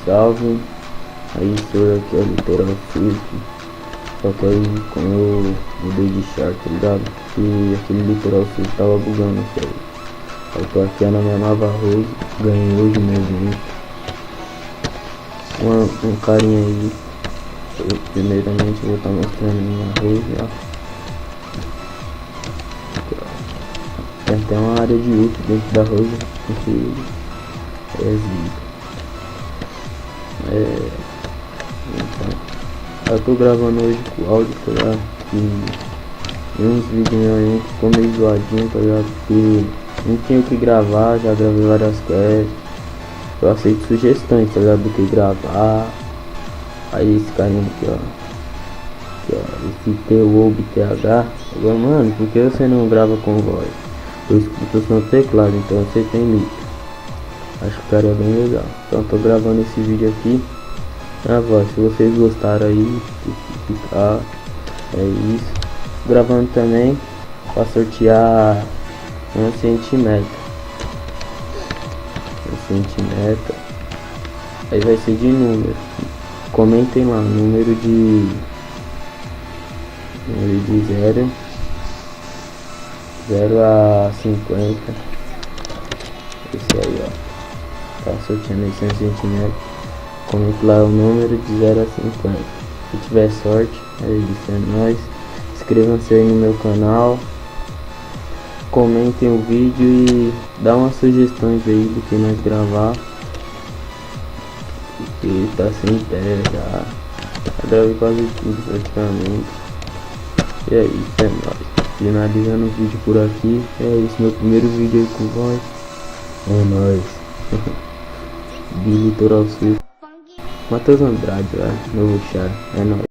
salve. Aí estou aqui, ó, Litoral Swift. Só que aí, como eu mudei de char, tá ligado? E aquele Litoral Swift tava bugando aqui, ó. Eu tô aqui ó, na minha nova rose. Ganhei hoje mesmo. Um carinha aí. Primeiramente eu vou estar mostrando minha rose, ó. Tem até uma área de ult dentro da rose, porque é zica. Então, eu tô gravando hoje com áudio, tá ligado? E uns vídeos meus aí ficou meio zoadinho, tá ligado? Porque não tinha o que gravar, já gravei várias quests. Eu aceito sugestões, tá ligado? Do que gravar. Aí esse carinha aqui, ó. Aqui, ó, esse TOBTH. Agora, mano, por que você não grava com voz? Eu escuto o som do teclado, então você tem mito. Acho que o cara é bem legal. Então tô gravando esse vídeo aqui na voz. Se vocês gostaram aí, ficar, é isso. Gravando também pra sortear um sentimento. Aí vai ser de número. Comentem lá, número de 0 a 50. Esse aí, ó. Tá sorteando esse sentimento. Comente lá o número de 0 a 50. Se tiver sorte, é isso, é nóis. Inscrevam-se aí no meu canal. Comentem o vídeo e dá umas sugestões aí do que nós gravar. Porque tá sem ideia já. Já gravei quase tudo praticamente. E é isso, é nóis. Finalizando o vídeo por aqui. É isso, meu primeiro vídeo aí com voz. É nóis. De Litoral Swift. Matheus Andrade, novo char. É nóis.